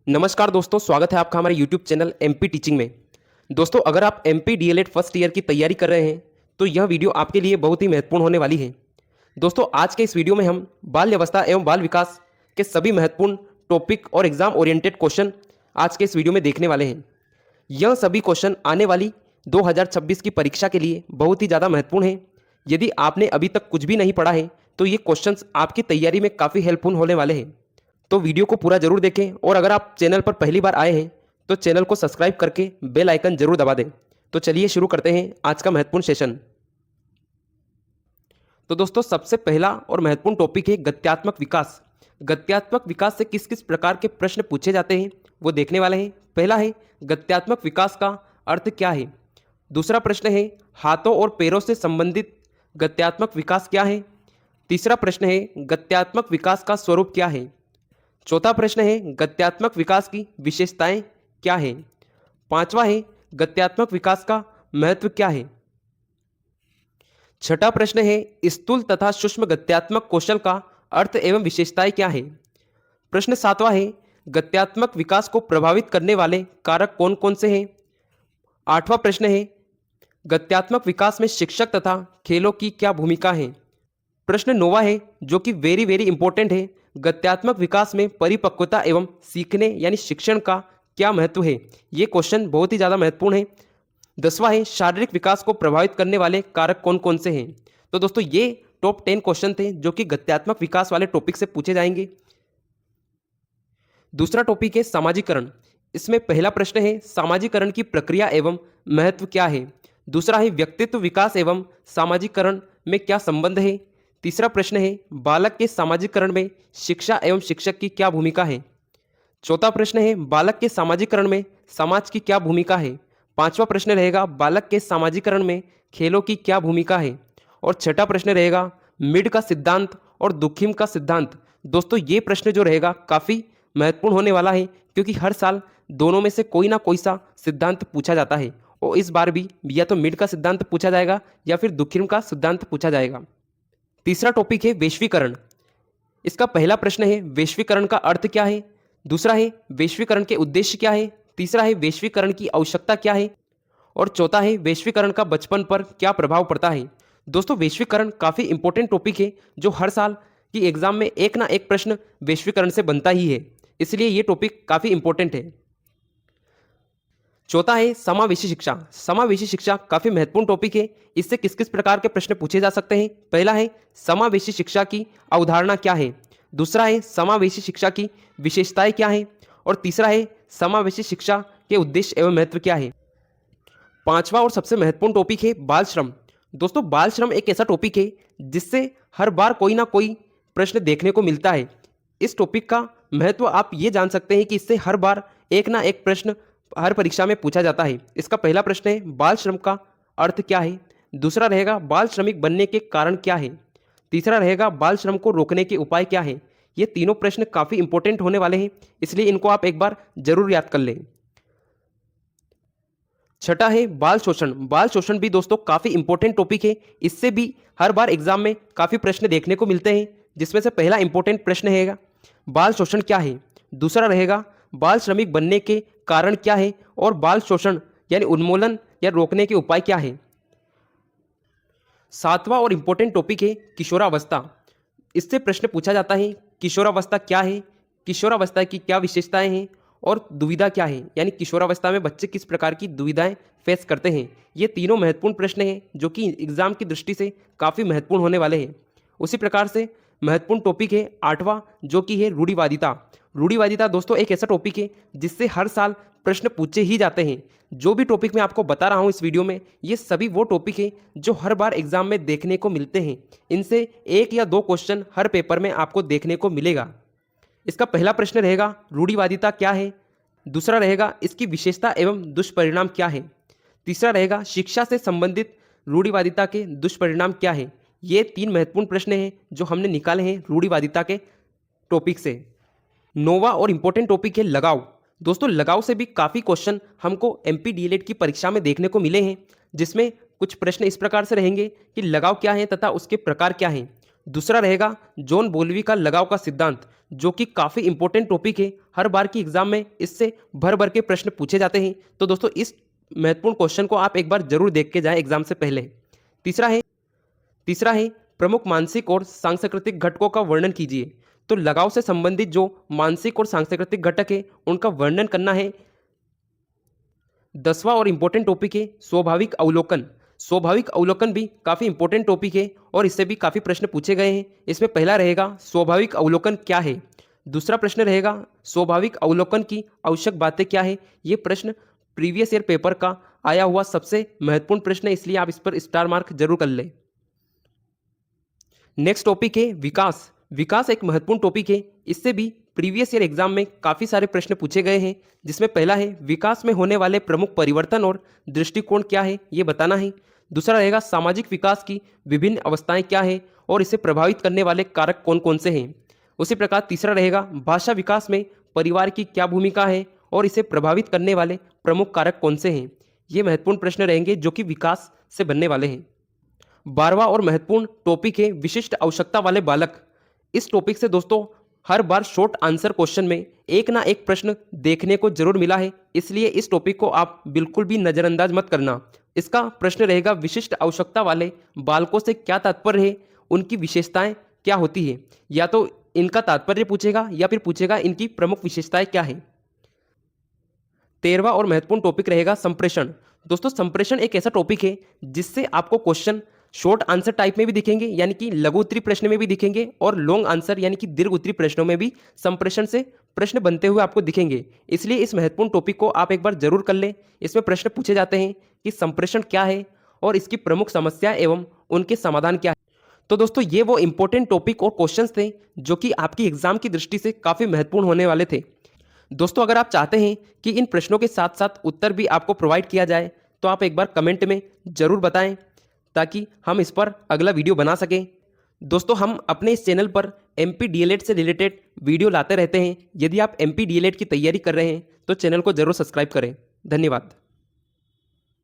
नमस्कार दोस्तों, स्वागत है आपका हमारे YouTube चैनल एमपी टीचिंग में। दोस्तों, अगर आप एमपी डीएलएड फर्स्ट ईयर की तैयारी कर रहे हैं तो यह वीडियो आपके लिए बहुत ही महत्वपूर्ण होने वाली है। दोस्तों, आज के इस वीडियो में हम बाल अवस्था एवं बाल विकास के सभी महत्वपूर्ण टॉपिक और एग्जाम ओरिएंटेड क्वेश्चन आज के इस वीडियो में देखने वाले हैं। यह सभी क्वेश्चन आने वाली 2026 की परीक्षा के लिए बहुत ही ज़्यादा महत्वपूर्ण है। यदि आपने अभी तक कुछ भी नहीं पढ़ा है तो ये क्वेश्चंस आपकी तैयारी में काफ़ी हेल्पफुल होने वाले हैं। तो वीडियो को पूरा जरूर देखें और अगर आप चैनल पर पहली बार आए हैं तो चैनल को सब्सक्राइब करके बेल आइकन जरूर दबा दें। तो चलिए शुरू करते हैं आज का महत्वपूर्ण सेशन। तो दोस्तों, सबसे पहला और महत्वपूर्ण टॉपिक है गत्यात्मक विकास। गत्यात्मक विकास से किस किस प्रकार के प्रश्न पूछे जाते हैं वो देखने वाले हैं। पहला है, गत्यात्मक विकास का अर्थ क्या है। दूसरा प्रश्न है, हाथों और पैरों से संबंधित गत्यात्मक विकास क्या है। तीसरा प्रश्न है, गत्यात्मक विकास का स्वरूप क्या है। चौथा प्रश्न है, गत्यात्मक विकास की विशेषताएं क्या है। पांचवा है, गत्यात्मक विकास का महत्व क्या है। छठा प्रश्न है, स्थूल तथा सूक्ष्म गत्यात्मक कौशल का अर्थ एवं विशेषताएं क्या है। प्रश्न सातवां है, गत्यात्मक विकास को प्रभावित करने वाले कारक कौन कौन से हैं। आठवां प्रश्न है, गत्यात्मक विकास में शिक्षक तथा खेलों की क्या भूमिका है। प्रश्न नौवां है, जो कि वेरी वेरी इंपॉर्टेंट है, गत्यात्मक विकास में परिपक्वता एवं सीखने यानी शिक्षण का क्या महत्व है। ये क्वेश्चन बहुत ही ज़्यादा महत्वपूर्ण है। 10वां है, शारीरिक विकास को प्रभावित करने वाले कारक कौन कौन से हैं। तो दोस्तों, ये टॉप 10 क्वेश्चन थे जो कि गत्यात्मक विकास वाले टॉपिक से पूछे जाएंगे। दूसरा टॉपिक है सामाजिकरण। इसमें पहला प्रश्न है, सामाजिकरण की प्रक्रिया एवं महत्व क्या है। दूसरा है, व्यक्तित्व विकास एवं सामाजिकरण में क्या संबंध है। तीसरा प्रश्न है, बालक के सामाजिकरण में शिक्षा एवं शिक्षक की क्या भूमिका है। चौथा प्रश्न है, बालक के सामाजिकरण में समाज की क्या भूमिका है। पांचवा प्रश्न रहेगा, बालक के सामाजिकरण में खेलों की क्या भूमिका है। और छठा प्रश्न रहेगा, मिड का सिद्धांत और दुखिम का सिद्धांत। दोस्तों, ये प्रश्न जो रहेगा काफ़ी महत्वपूर्ण होने वाला है, क्योंकि हर साल दोनों में से कोई ना कोई सा सिद्धांत पूछा जाता है और इस बार भी या तो मिड का सिद्धांत पूछा जाएगा या फिर दुखिम का सिद्धांत पूछा जाएगा। तीसरा टॉपिक है वैश्वीकरण। इसका पहला प्रश्न है, वैश्वीकरण का अर्थ क्या है। दूसरा है, वैश्वीकरण के उद्देश्य क्या है। तीसरा है, वैश्वीकरण की आवश्यकता क्या है। और चौथा है, वैश्वीकरण का बचपन पर क्या प्रभाव पड़ता है। दोस्तों, वैश्वीकरण काफ़ी इंपॉर्टेंट टॉपिक है जो हर साल की एग्जाम में एक ना एक प्रश्न वैश्वीकरण से बनता ही है, इसलिए ये टॉपिक काफ़ी इंपॉर्टेंट है। चौथा है समावेशी शिक्षा। समावेशी शिक्षा काफ़ी महत्वपूर्ण टॉपिक है। इससे किस किस प्रकार के प्रश्न पूछे जा सकते हैं। पहला है, समावेशी शिक्षा की अवधारणा क्या है। दूसरा है, समावेशी शिक्षा की विशेषताएं क्या है। और तीसरा है, समावेशी शिक्षा के उद्देश्य एवं महत्व क्या है। पांचवा और सबसे महत्वपूर्ण टॉपिक है बाल श्रम। दोस्तों, बाल श्रम एक ऐसा टॉपिक है जिससे हर बार कोई ना कोई प्रश्न देखने को मिलता है। इस टॉपिक का महत्व आप ये जान सकते हैं कि इससे हर बार एक ना एक प्रश्न हर परीक्षा में पूछा जाता है। इसका पहला प्रश्न है, बाल श्रम का अर्थ क्या है। दूसरा रहेगा, बाल श्रमिक बनने के कारण क्या है। तीसरा रहेगा, बाल श्रम को रोकने के उपाय क्या है। ये तीनों प्रश्न काफ़ी इंपॉर्टेंट होने वाले हैं, इसलिए इनको आप एक बार जरूर याद कर लें। छठा है बाल शोषण। बाल शोषण भी दोस्तों काफ़ी इंपॉर्टेंट टॉपिक है। इससे भी हर बार एग्जाम में काफ़ी प्रश्न देखने को मिलते हैं, जिसमें से पहला इंपॉर्टेंट प्रश्न रहेगा, बाल शोषण क्या है। दूसरा रहेगा, बाल श्रमिक बनने के कारण क्या है। और बाल शोषण यानी उन्मूलन या रोकने के उपाय क्या है। सातवां और इंपॉर्टेंट टॉपिक है किशोरावस्था। इससे प्रश्न पूछा जाता है, किशोरावस्था क्या है, किशोरावस्था की क्या विशेषताएं हैं और दुविधा क्या है, यानी किशोरावस्था में बच्चे किस प्रकार की दुविधाएं फेस करते हैं। ये तीनों महत्वपूर्ण प्रश्न हैं जो कि एग्जाम की दृष्टि से काफ़ी महत्वपूर्ण होने वाले हैं। उसी प्रकार से महत्वपूर्ण टॉपिक है आठवां, जो कि है रूढ़िवादिता। रूढ़िवादिता दोस्तों एक ऐसा टॉपिक है जिससे हर साल प्रश्न पूछे ही जाते हैं। जो भी टॉपिक मैं आपको बता रहा हूँ इस वीडियो में, ये सभी वो टॉपिक हैं जो हर बार एग्जाम में देखने को मिलते हैं। इनसे एक या दो क्वेश्चन हर पेपर में आपको देखने को मिलेगा। इसका पहला प्रश्न रहेगा, रूढ़िवादिता क्या है। दूसरा रहेगा, इसकी विशेषता एवं दुष्परिणाम क्या है। तीसरा रहेगा, शिक्षा से संबंधित रूढ़िवादिता के दुष्परिणाम क्या है। ये तीन महत्वपूर्ण प्रश्न हैं जो हमने निकाले हैं रूढ़िवादिता के टॉपिक से। नौवां और इंपॉर्टेंट टॉपिक है लगाव। दोस्तों, लगाव से भी काफ़ी क्वेश्चन हमको एमपी डीएलएड की परीक्षा में देखने को मिले हैं, जिसमें कुछ प्रश्न इस प्रकार से रहेंगे कि लगाव क्या है तथा उसके प्रकार क्या हैं। दूसरा रहेगा जॉन बोल्वी का लगाव का सिद्धांत, जो कि काफ़ी इंपॉर्टेंट टॉपिक है। हर बार की एग्जाम में इससे भर भर के प्रश्न पूछे जाते हैं। तो दोस्तों इस महत्वपूर्ण क्वेश्चन को आप एक बार जरूर देख के जाएं एग्जाम से पहले। तीसरा है प्रमुख मानसिक और सांस्कृतिक घटकों का वर्णन कीजिए। तो लगाव से संबंधित जो मानसिक और सांस्कृतिक घटक है उनका वर्णन करना है। 10वां और इंपॉर्टेंट टॉपिक है स्वाभाविक अवलोकन। स्वाभाविक अवलोकन भी काफ़ी इंपॉर्टेंट टॉपिक है और इससे भी काफ़ी प्रश्न पूछे गए हैं। इसमें पहला रहेगा स्वाभाविक अवलोकन क्या है। दूसरा प्रश्न रहेगा स्वाभाविक अवलोकन की आवश्यक बातें क्या है। ये प्रश्न प्रीवियस ईयर पेपर का आया हुआ सबसे महत्वपूर्ण प्रश्न है, इसलिए आप इस पर स्टार मार्क जरूर कर लें। नेक्स्ट टॉपिक है विकास। विकास एक महत्वपूर्ण टॉपिक है, इससे भी प्रीवियस ईयर एग्जाम में काफ़ी सारे प्रश्न पूछे गए हैं। जिसमें पहला है विकास में होने वाले प्रमुख परिवर्तन और दृष्टिकोण क्या है, ये बताना है। दूसरा रहेगा सामाजिक विकास की विभिन्न अवस्थाएं क्या है और इसे प्रभावित करने वाले कारक कौन कौन से हैं। उसी प्रकार तीसरा रहेगा भाषा विकास में परिवार की क्या भूमिका है और इसे प्रभावित करने वाले प्रमुख कारक कौन से हैं। ये महत्वपूर्ण प्रश्न रहेंगे जो कि विकास से बनने वाले हैं। 12वां और महत्वपूर्ण टॉपिक है विशिष्ट आवश्यकता वाले बालक। इस टॉपिक से दोस्तों हर बार शॉर्ट आंसर क्वेश्चन में एक ना एक प्रश्न देखने को जरूर मिला है, इसलिए इस टॉपिक को आप बिल्कुल भी नज़रअंदाज मत करना। इसका प्रश्न रहेगा विशिष्ट आवश्यकता वाले बालकों से क्या तात्पर्य है, उनकी विशेषताएं क्या होती है। या तो इनका तात्पर्य पूछेगा या फिर पूछेगा इनकी प्रमुख विशेषताएं क्या है। 13वां और महत्वपूर्ण टॉपिक रहेगा संप्रेषण। दोस्तों संप्रेषण एक ऐसा टॉपिक है जिससे आपको क्वेश्चन शॉर्ट आंसर टाइप में भी दिखेंगे, यानी कि लघु उत्तरीय प्रश्न में भी दिखेंगे, और लॉन्ग आंसर यानी कि दीर्घ उत्तरीय प्रश्नों में भी संप्रेषण से प्रश्न बनते हुए आपको दिखेंगे। इसलिए इस महत्वपूर्ण टॉपिक को आप एक बार जरूर कर लें। इसमें प्रश्न पूछे जाते हैं कि संप्रेषण क्या है और इसकी प्रमुख समस्या एवं उनके समाधान क्या है। तो दोस्तों ये वो इंपॉर्टेंट टॉपिक और क्वेश्चंस थे जो कि आपकी एग्जाम की दृष्टि से काफ़ी महत्वपूर्ण होने वाले थे। दोस्तों अगर आप चाहते हैं कि इन प्रश्नों के साथ साथ उत्तर भी आपको प्रोवाइड किया जाए तो आप एक बार कमेंट में ज़रूर बताएं, ताकि हम इस पर अगला वीडियो बना सकें। दोस्तों हम अपने इस चैनल पर MP DLED से रिलेटेड वीडियो लाते रहते हैं। यदि आप MP DLED की तैयारी कर रहे हैं तो चैनल को ज़रूर सब्सक्राइब करें। धन्यवाद।